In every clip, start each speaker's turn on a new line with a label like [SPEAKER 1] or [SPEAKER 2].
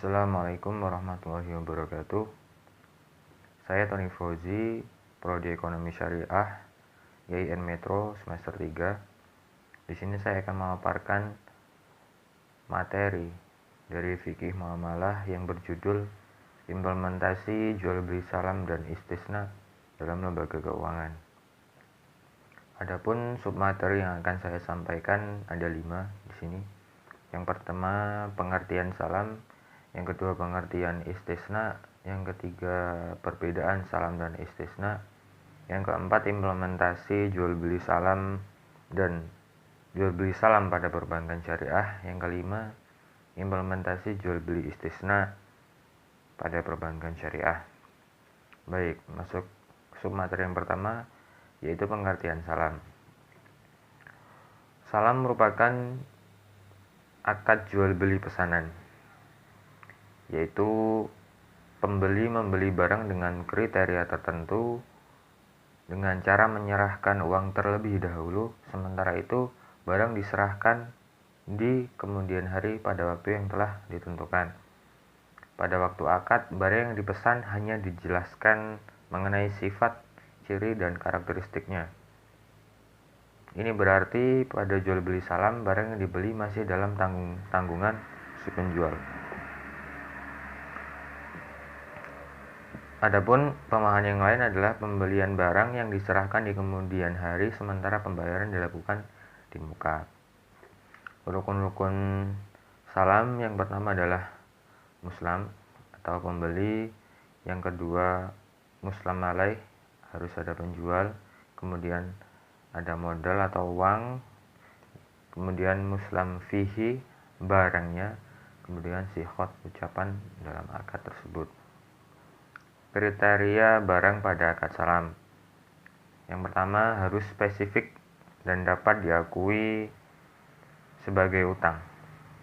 [SPEAKER 1] Assalamualaikum warahmatullahi wabarakatuh. Saya Tony Fauzi, Prodi Ekonomi Syariah, YIN Metro semester 3. Di sini saya akan memaparkan materi dari fikih muamalah yang berjudul Implementasi jual beli salam dan istisna dalam lembaga keuangan. Adapun submateri yang akan saya sampaikan ada 5 di sini. Yang pertama, pengertian salam. Yang kedua, pengertian istisna. Yang ketiga, perbedaan salam dan istisna. Yang keempat, implementasi jual beli salam dan jual beli salam pada perbankan syariah. Yang kelima, implementasi jual beli istisna pada perbankan syariah. Baik, masuk submateri yang pertama, yaitu pengertian salam. Salam merupakan akad jual beli pesanan, yaitu pembeli membeli barang dengan kriteria tertentu dengan cara menyerahkan uang terlebih dahulu, sementara itu barang diserahkan di kemudian hari pada waktu yang telah ditentukan. Pada waktu akad, barang yang dipesan hanya dijelaskan mengenai sifat, ciri, dan karakteristiknya. Ini berarti pada jual beli salam, barang yang dibeli masih dalam tanggungan si penjual. Adapun pemahaman yang lain adalah pembelian barang yang diserahkan di kemudian hari sementara pembayaran dilakukan di muka. Rukun-rukun salam yang pertama adalah muslam atau pembeli, yang kedua muslam alaih, harus ada penjual, kemudian ada modal atau uang, kemudian muslam fihi, barangnya, kemudian sikhot, ucapan dalam akad tersebut. Kriteria barang pada akad salam. Yang pertama, harus spesifik dan dapat diakui sebagai utang,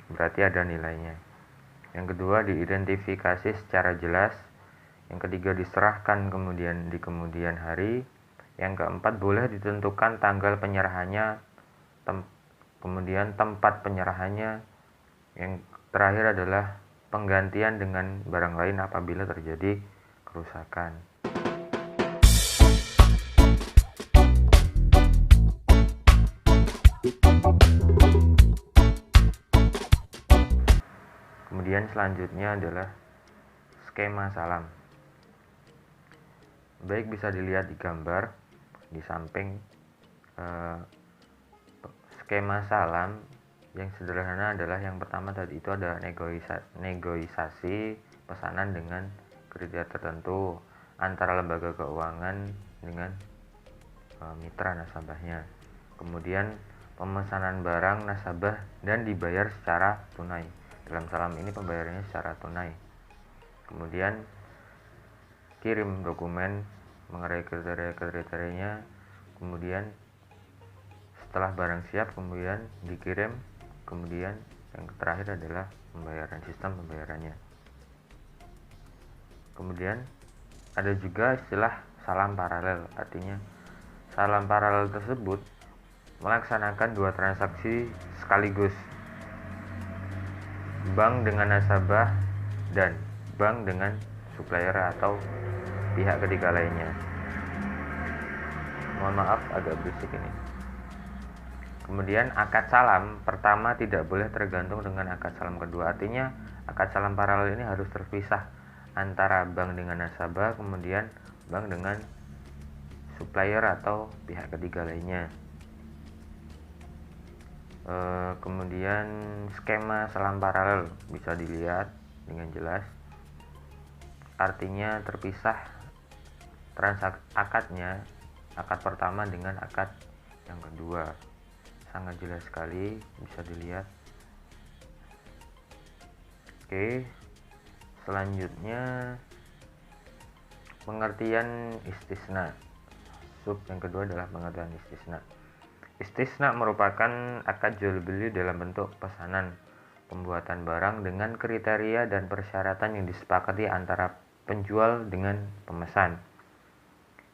[SPEAKER 1] berarti ada nilainya. Yang kedua, diidentifikasi secara jelas. Yang ketiga, diserahkan di kemudian hari. Yang keempat, boleh ditentukan tanggal penyerahannya, kemudian tempat penyerahannya. Yang terakhir adalah penggantian dengan barang lain apabila terjadi kerusakan. Kemudian selanjutnya adalah skema salam. Baik, bisa dilihat di gambar di samping. Skema salam yang sederhana adalah yang pertama tadi itu ada negosiasi pesanan dengan kriteria tertentu antara lembaga keuangan dengan mitra nasabahnya. Kemudian pemesanan barang nasabah dan dibayar secara tunai. Dalam salam ini pembayarannya secara tunai. Kemudian kirim dokumen mengenai kriterianya. Kemudian setelah barang siap kemudian dikirim. Kemudian yang terakhir adalah pembayaran, sistem pembayarannya. Kemudian ada juga istilah salam paralel, artinya salam paralel tersebut melaksanakan dua transaksi sekaligus, bank dengan nasabah dan bank dengan supplier atau pihak ketiga lainnya. Mohon maaf agak berisik ini. Kemudian akad salam pertama tidak boleh tergantung dengan akad salam kedua, artinya akad salam paralel ini harus terpisah antara bank dengan nasabah, kemudian bank dengan supplier atau pihak ketiga lainnya. Kemudian skema salam paralel bisa dilihat dengan jelas, artinya terpisah akadnya, akad pertama dengan akad yang kedua, sangat jelas sekali bisa dilihat. Oke, selanjutnya pengertian istisna. Sub yang kedua adalah pengertian istisna. Istisna merupakan akad jual beli dalam bentuk pesanan pembuatan barang dengan kriteria dan persyaratan yang disepakati antara penjual dengan pemesan.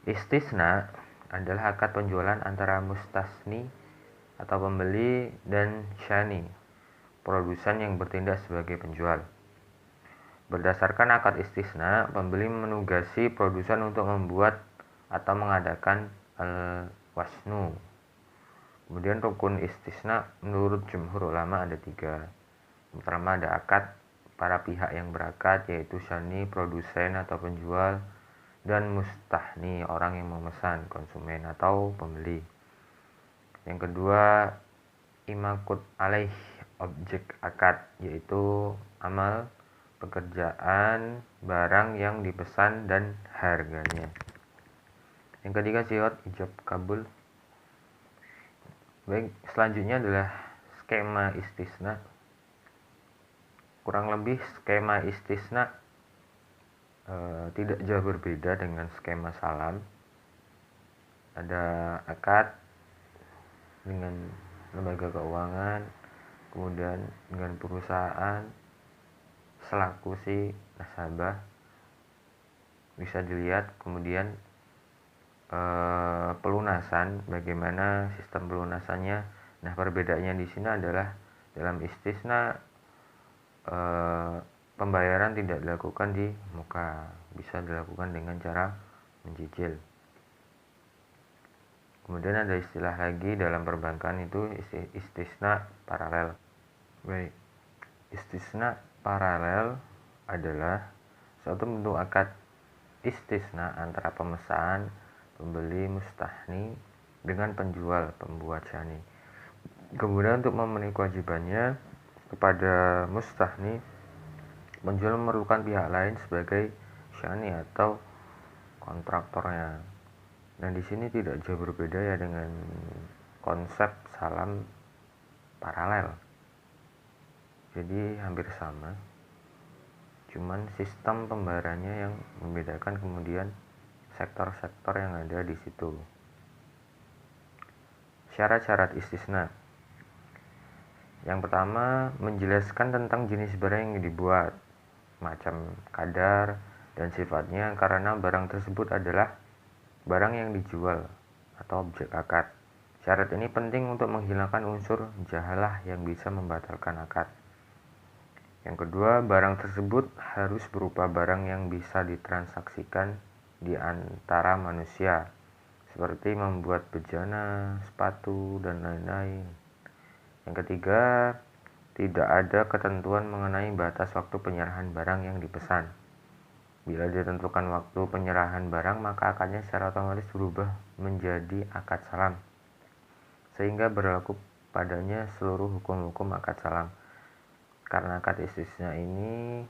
[SPEAKER 1] Istisna adalah akad penjualan antara mustasni atau pembeli dan syani, produsen yang bertindak sebagai penjual. Berdasarkan akad istisna, pembeli menugasi produsen untuk membuat atau mengadakan al-wasnu. Kemudian rukun istisna menurut jumhur ulama ada 3. Pertama ada akad para pihak yang berakad, yaitu syani, produsen atau penjual, dan mustahni, orang yang memesan, konsumen atau pembeli. Yang kedua, imakut alaih, objek akad, yaitu amal, pekerjaan, barang yang dipesan, dan harganya. Yang ketiga, syirat ijab kabul. Baik, selanjutnya adalah skema istisna. Kurang lebih skema istisna tidak jauh berbeda dengan skema salam. Ada akad dengan lembaga keuangan, kemudian dengan perusahaan selaku si nasabah, bisa dilihat. Kemudian pelunasan, bagaimana sistem pelunasannya. Nah, perbedaannya di sini adalah dalam istisna pembayaran tidak dilakukan di muka, bisa dilakukan dengan cara mencicil. Kemudian ada istilah lagi dalam perbankan, itu istisna paralel. Baik, istisna paralel adalah suatu bentuk akad istisna antara pemesan, pembeli, mustahni dengan penjual, pembuat syani. Kemudian untuk memenuhi kewajibannya kepada mustahni, penjual memerlukan pihak lain sebagai syani atau kontraktornya. Nah, di sini tidak jauh berbeda ya dengan konsep salam paralel. Jadi hampir sama. Cuman sistem pembayarannya yang membedakan, kemudian sektor-sektor yang ada di situ. Syarat-syarat istisna. Yang pertama, menjelaskan tentang jenis barang yang dibuat, macam kadar dan sifatnya, karena barang tersebut adalah barang yang dijual atau objek akad. Syarat ini penting untuk menghilangkan unsur jahalah yang bisa membatalkan akad. Yang kedua, barang tersebut harus berupa barang yang bisa ditransaksikan di antara manusia, seperti membuat bejana, sepatu, dan lain-lain. Yang ketiga, tidak ada ketentuan mengenai batas waktu penyerahan barang yang dipesan. Bila ditentukan waktu penyerahan barang, maka akadnya secara otomatis berubah menjadi akad salam, sehingga berlaku padanya seluruh hukum-hukum akad salam. Karena akad istisna ini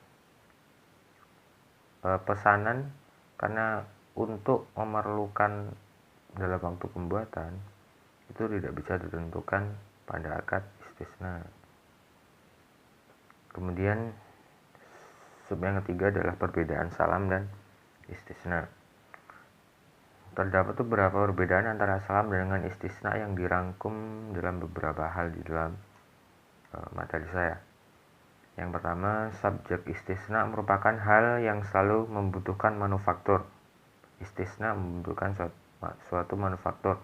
[SPEAKER 1] pesanan, karena untuk memerlukan dalam waktu pembuatan itu tidak bisa ditentukan pada akad istisna. Kemudian yang ketiga adalah perbedaan salam dan istisna. Terdapat beberapa perbedaan antara salam dengan istisna yang dirangkum dalam beberapa hal di dalam materi saya. Yang pertama, subjek istisna merupakan hal yang selalu membutuhkan manufaktur. Istisna membutuhkan suatu manufaktur.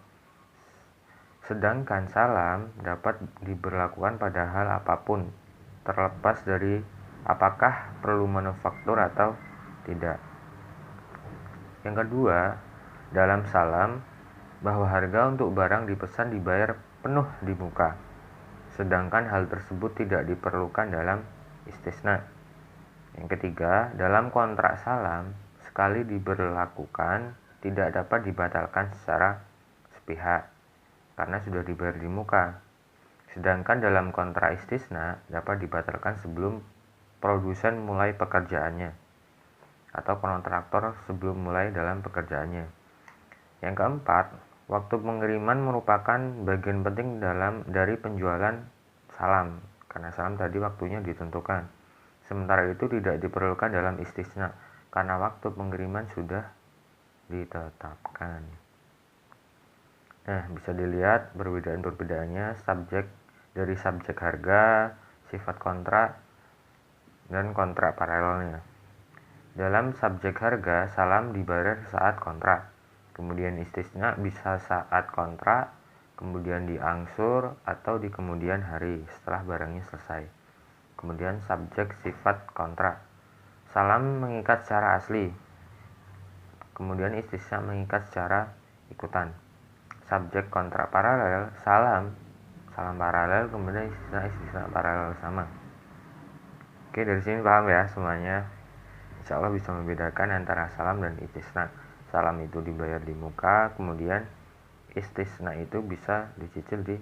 [SPEAKER 1] Sedangkan salam dapat diberlakukan pada hal apapun, terlepas dari apakah perlu manufaktur atau tidak. Yang kedua, dalam salam, bahwa harga untuk barang dipesan dibayar penuh di muka, sedangkan hal tersebut tidak diperlukan dalam istisna. Yang ketiga, dalam kontrak salam, sekali diberlakukan tidak dapat dibatalkan secara sepihak, karena sudah dibayar di muka. Sedangkan dalam kontrak istisna dapat dibatalkan sebelum produsen mulai pekerjaannya atau kontraktor sebelum mulai dalam pekerjaannya. Yang keempat, waktu pengiriman merupakan bagian penting dari penjualan salam, karena salam tadi waktunya ditentukan. Sementara itu tidak diperlukan dalam istisna karena waktu pengiriman sudah ditetapkan. Nah, bisa dilihat perbedaan-perbedaannya dari subjek harga, sifat kontrak, dan kontrak paralelnya. Dalam subjek harga, salam dibayar saat kontrak. Kemudian istisna bisa saat kontrak, kemudian diangsur, atau di kemudian hari setelah barangnya selesai. Kemudian subjek sifat kontrak. Salam mengikat secara asli, kemudian istisna mengikat secara ikutan. Subjek kontrak paralel, salam paralel, kemudian istisna paralel sama. Oke, dari sini paham ya semuanya. Insya Allah bisa membedakan antara salam dan istisna. Salam itu dibayar di muka, kemudian istisna itu bisa dicicil di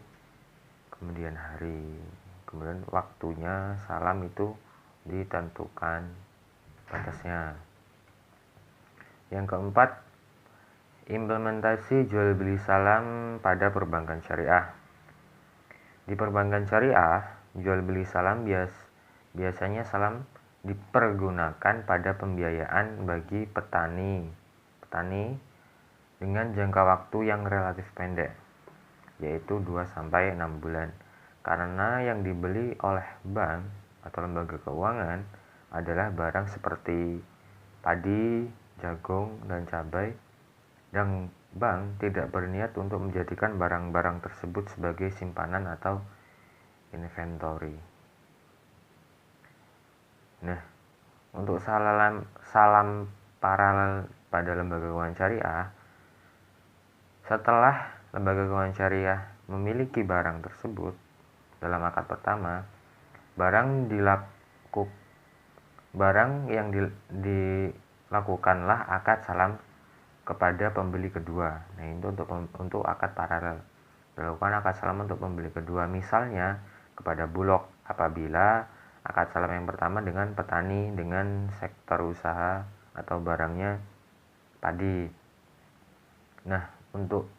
[SPEAKER 1] kemudian hari. Kemudian waktunya salam itu ditentukan batasnya. Yang keempat, implementasi jual beli salam pada perbankan syariah. Di perbankan syariah, jual beli salam biasanya salam dipergunakan pada pembiayaan bagi petani dengan jangka waktu yang relatif pendek, yaitu 2-6 bulan. Karena yang dibeli oleh bank atau lembaga keuangan adalah barang seperti padi, jagung, dan cabai, dan bank tidak berniat untuk menjadikan barang-barang tersebut sebagai simpanan atau inventory. Nah, untuk salam paralel pada lembaga keuangan syariah, setelah lembaga keuangan syariah memiliki barang tersebut dalam akad pertama, barang yang dilakukanlah akad salam kepada pembeli kedua. Nah, itu untuk akad paralel. Dilakukan akad salam untuk pembeli kedua, misalnya kepada Bulog apabila akad salam yang pertama dengan petani dengan sektor usaha atau barangnya padi. Nah, untuk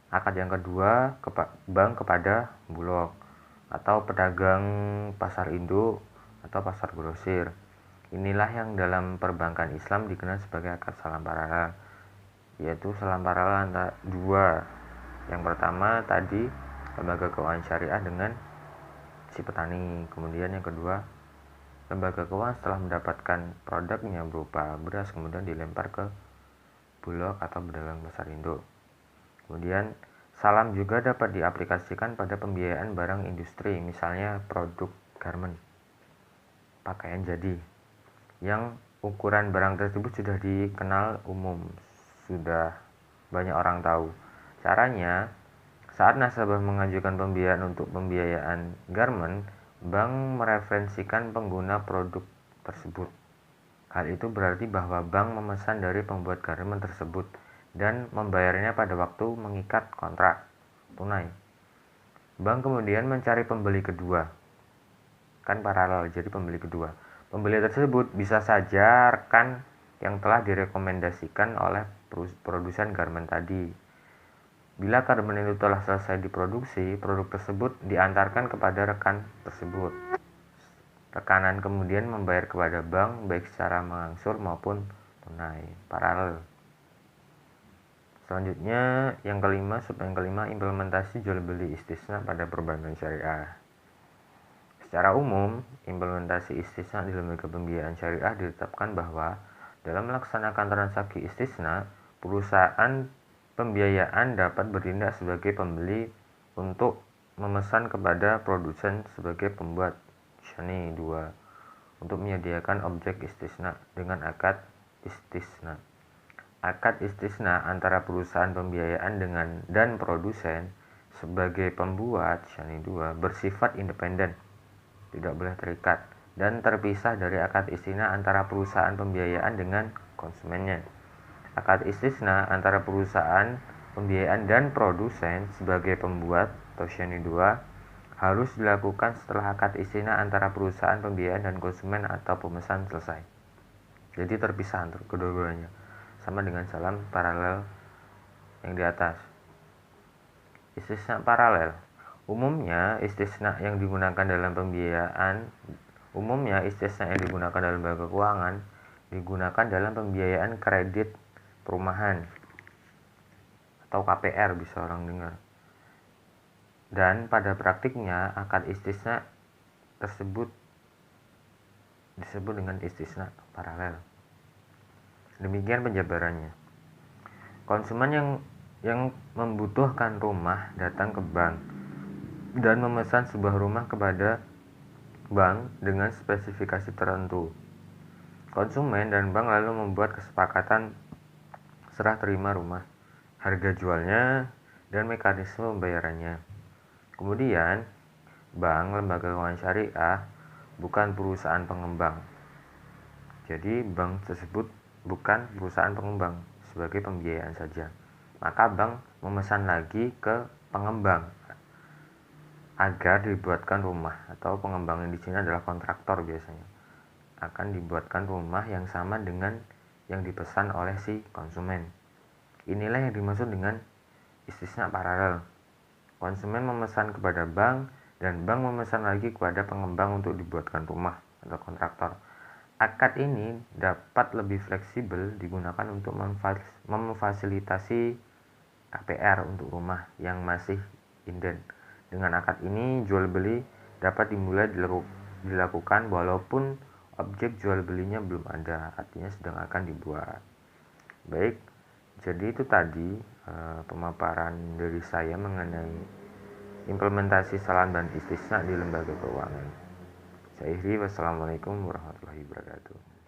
[SPEAKER 1] akad yang kedua bank kepada Bulog atau pedagang pasar induk atau pasar grosir. Inilah yang dalam perbankan Islam dikenal sebagai akad salam paralel, yaitu salam paralel antara dua. Yang pertama tadi lembaga keuangan syariah dengan si petani, kemudian yang kedua lembaga keuangan setelah mendapatkan produknya berupa beras kemudian dilempar ke Bulog atau pedagang pasar induk. Kemudian salam juga dapat diaplikasikan pada pembiayaan barang industri, misalnya produk garment, pakaian jadi, yang ukuran barang tersebut sudah dikenal umum, sudah banyak orang tahu. Caranya, saat nasabah mengajukan pembiayaan untuk pembiayaan garment, bank mereferensikan pengguna produk tersebut. Hal itu berarti bahwa bank memesan dari pembuat garment tersebut dan membayarnya pada waktu mengikat kontrak tunai. Bank kemudian mencari pembeli kedua, kan paralel, jadi pembeli kedua. Pembeli tersebut bisa saja rekan yang telah direkomendasikan oleh produsen garment tadi. Bila garment itu telah selesai diproduksi, produk tersebut diantarkan kepada rekan tersebut. Rekanan kemudian membayar kepada bank baik secara mengangsur maupun tunai, paralel. Selanjutnya yang kelima, implementasi jual beli istisna pada perbankan syariah. Secara umum, implementasi istisna di lembaga pembiayaan syariah ditetapkan bahwa dalam melaksanakan transaksi istisna, perusahaan pembiayaan dapat bertindak sebagai pembeli untuk memesan kepada produsen sebagai pembuat syani 2 untuk menyediakan objek istisna dengan akad istisna. Akad istisna antara perusahaan pembiayaan dan produsen sebagai pembuat syani 2 bersifat independen, tidak boleh terikat, dan terpisah dari akad istisna antara perusahaan pembiayaan dengan konsumennya. Akad istisna antara perusahaan pembiayaan dan produsen sebagai pembuat atau syani 2 harus dilakukan setelah akad istisna antara perusahaan pembiayaan dan konsumen atau pemesan selesai. Jadi terpisah antara kedua-duanya, sama dengan salam paralel yang di atas. Istisna paralel. Umumnya istisna yang digunakan dalam lembaga keuangan digunakan dalam pembiayaan kredit perumahan atau KPR, bisa orang dengar. Dan pada praktiknya akad istisna tersebut disebut dengan istisna paralel. Demikian penjabarannya. Konsumen yang membutuhkan rumah datang ke bank dan memesan sebuah rumah kepada bank dengan spesifikasi tertentu. Konsumen dan bank lalu membuat kesepakatan serah terima rumah, harga jualnya, dan mekanisme pembayarannya. Kemudian, bank lembaga keuangan syariah bukan perusahaan pengembang. Jadi, bank tersebut bukan perusahaan pengembang sebagai pembiayaan saja. Maka bank memesan lagi ke pengembang agar dibuatkan rumah, atau pengembang di sini adalah kontraktor biasanya. Akan dibuatkan rumah yang sama dengan yang dipesan oleh si konsumen. Inilah yang dimaksud dengan istisna paralel. Konsumen memesan kepada bank dan bank memesan lagi kepada pengembang untuk dibuatkan rumah atau kontraktor. Akad ini dapat lebih fleksibel digunakan untuk memfasilitasi KPR untuk rumah yang masih inden. Dengan akad ini, jual beli dapat dimulai dilakukan walaupun objek jual belinya belum ada, artinya sedang akan dibuat. Baik, jadi itu tadi pemaparan dari saya mengenai implementasi salam dan istisna di lembaga keuangan. Saya Ihri, wassalamualaikum warahmatullahi wabarakatuh.